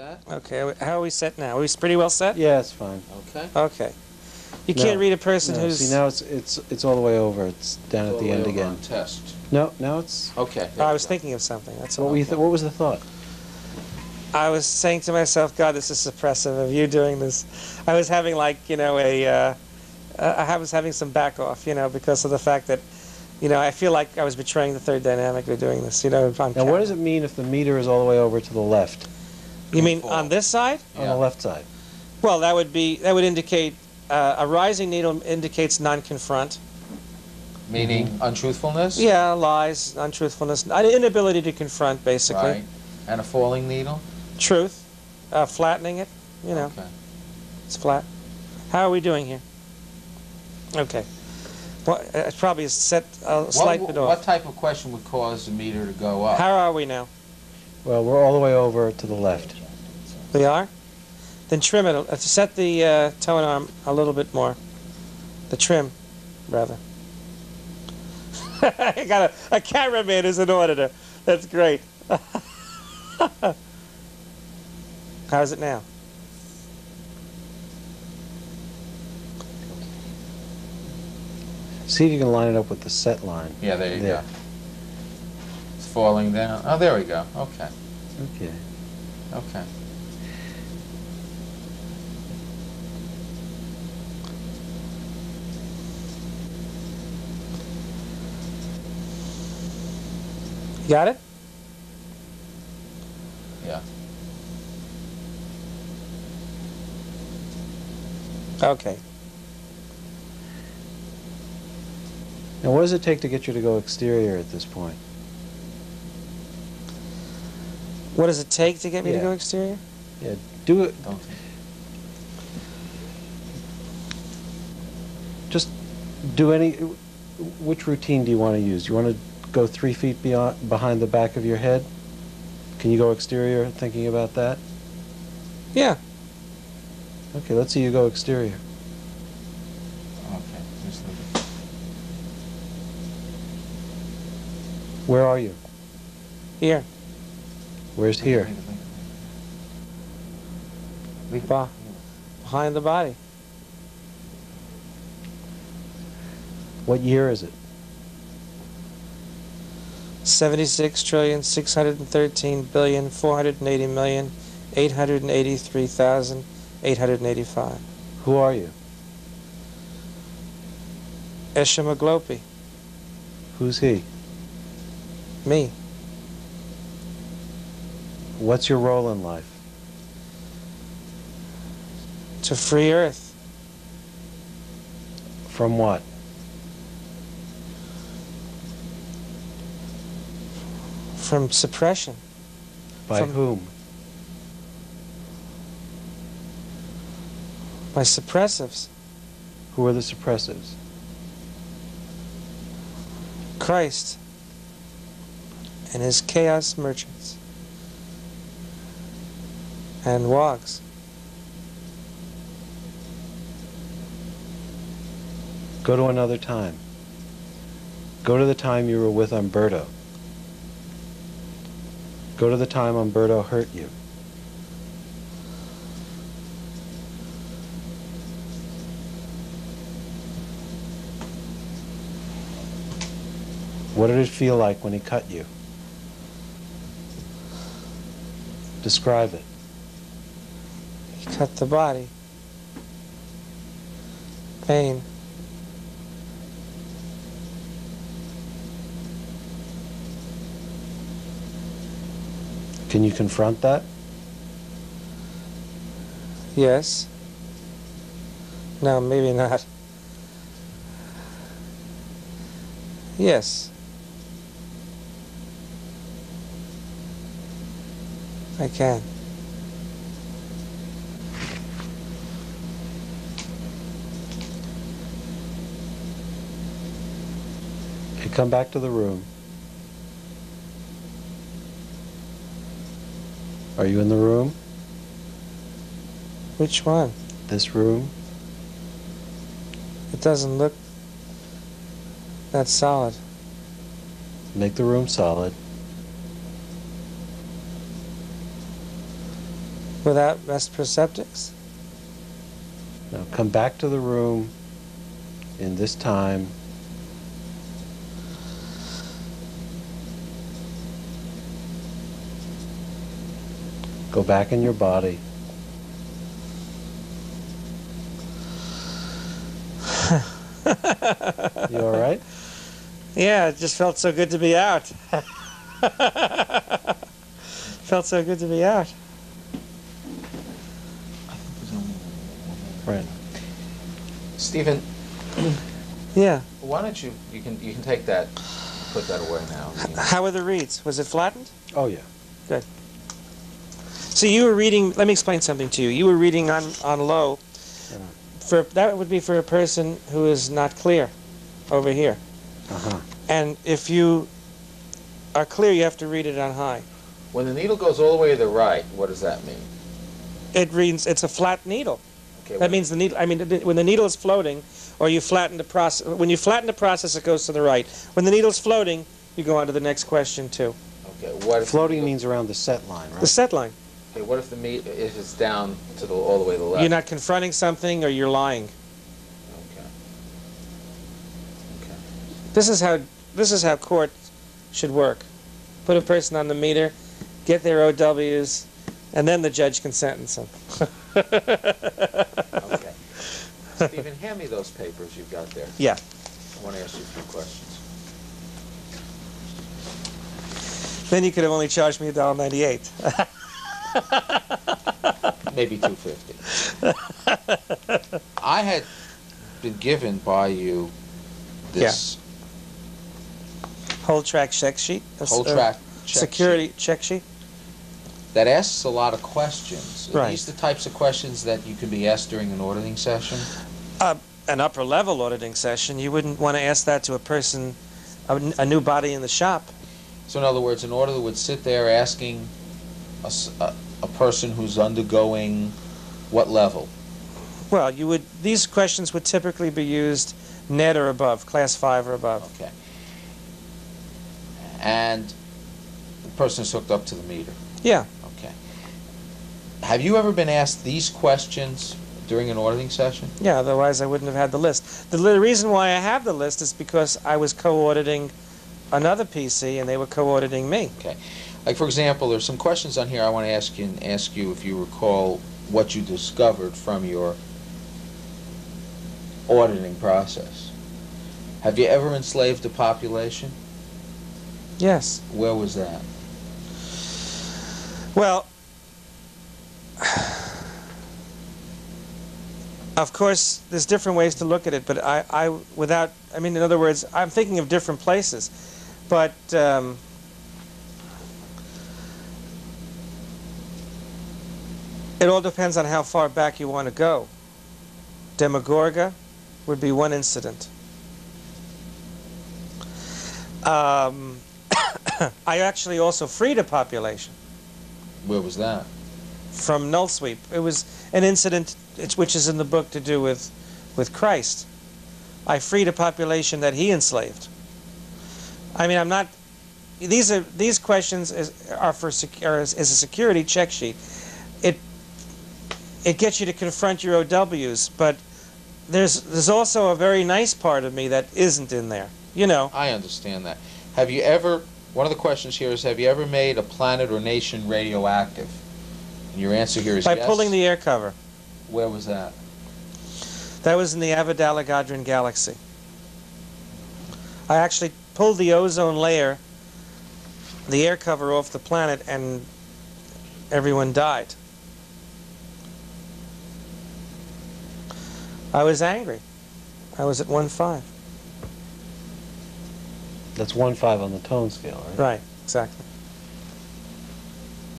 that. Okay, how are we set now? Are we pretty well set? Yeah, it's fine. Okay. Okay. You No, can't read a person no, who's... see, now it's all the way over. It's down at the end again. Test. No, now it's... Okay. I was thinking of something. That's all. What was the thought? I was saying to myself, God, this is suppressive of you doing this. I was having like, you know, I was having some back off, you know, because of the fact that, you know, I feel like I was betraying the third dynamic of doing this, you know, on Now, camera. what does it mean if the meter is all the way over to the left? You mean on this side? On the left side. Well, that would indicate, a rising needle indicates non-confront. Meaning untruthfulness? Yeah, lies, untruthfulness, inability to confront, basically. Right. And a falling needle? Truth, flattening it, you know. Okay. It's flat. How are we doing here? Okay. Well, it's probably set a slight bit off. What type of question would cause the meter to go up? How are we now? Well, we're all the way over to the left. We are? Then trim it. Set the toe and arm a little bit more. The trim, rather. I got a cameraman as an auditor. That's great. How's it now? See if you can line it up with the set line. Yeah, there you go. It's falling down. Oh, there we go. Okay. Okay. Okay. Got it? Yeah. Okay. Now, what does it take to get you to go exterior at this point? What does it take to get me to go exterior? Yeah, do it. Don't. Just do any... Which routine do you want to use? Do you want to go 3 feet behind the back of your head? Can you go exterior thinking about that? Yeah. Okay, let's see you go exterior. Okay. Just leave it. Where are you? Here. Where's here? Leave it. Behind the body. What year is it? 76,613,480,883,885. Who are you? Eshemaglopi. Who's he? Me. What's your role in life? To free Earth. From what? From suppression. By whom? By suppressives. Who are the suppressives? Christ and his chaos merchants and wogs. Go to another time. Go to the time you were with Umberto. Go to the time Umberto hurt you. What did it feel like when he cut you? Describe it. He cut the body. Pain. Can you confront that? Yes. No, maybe not. Yes. I can. Okay, come back to the room. Are you in the room? Which one? This room? It doesn't look that solid. Make the room solid. Without rest perceptics? Now come back to the room in this time. Go back in your body. You all right? Yeah, it just felt so good to be out. Felt so good to be out. Right. Stephen, Yeah. why don't you can take that, put that away now. How were the reads? Was it flattened? Oh, yeah. Good. So you were reading, let me explain something to you. You were reading on low. That would be for a person who is not clear over here. Uh-huh. And if you are clear, you have to read it on high. When the needle goes all the way to the right, what does that mean? It reads, it's a flat needle. Okay, That means the needle, when the needle is floating, or you flatten the process, when you flatten the process, it goes to the right. When the needle's floating, you go on to the next question too. Okay, what if Floating means around the set line, right? The set line. Okay, what if if it's down to all the way to the left? You're not confronting something, or you're lying. Okay. Okay. This is how court should work. Put a person on the meter, get their OWs, and then the judge can sentence them. Okay. Stephen, hand me those papers you've got there. Yeah. I want to ask you a few questions. Then you could have only charged me $1.98. Maybe $2.50. I had been given by you this Whole track check sheet. whole track check security sheet check sheet. that asks a lot of questions. Are Right. these the types of questions that you can be asked during an auditing session? An upper level auditing session. You wouldn't want to ask that to a person, a new body in the shop. So in other words, an auditor would sit there asking a person who's undergoing what level? Well, these questions would typically be used net or above, class 5 or above. Okay. And the person is hooked up to the meter. Yeah. Okay. Have you ever been asked these questions during an auditing session? Yeah, otherwise I wouldn't have had the list. The reason why I have the list is because I was co-auditing another PC and they were co-auditing me. Okay. Like, for example, there's some questions on here I want to ask you if you recall what you discovered from your auditing process. Have you ever enslaved a population? Yes. Where was that? Well, of course, there's different ways to look at it, but in other words, I'm thinking of different places. But it all depends on how far back you want to go. Demogorgon would be one incident. I actually also freed a population. Where was that? From null sweep. It was an incident which is in the book to do with Christ. I freed a population that he enslaved. I mean, I'm not. These questions are a security check sheet. It gets you to confront your OWs, but there's also a very nice part of me that isn't in there. You know. I understand that. Have you ever? One of the questions here is: have you ever made a planet or nation radioactive? And your answer here is by yes. pulling the air cover. Where was that? That was in the Avidalagadrin galaxy. I actually pulled the ozone layer, the air cover off the planet, and everyone died. I was angry. I was at 1.5. That's 1.5 on the tone scale, right? Right, exactly.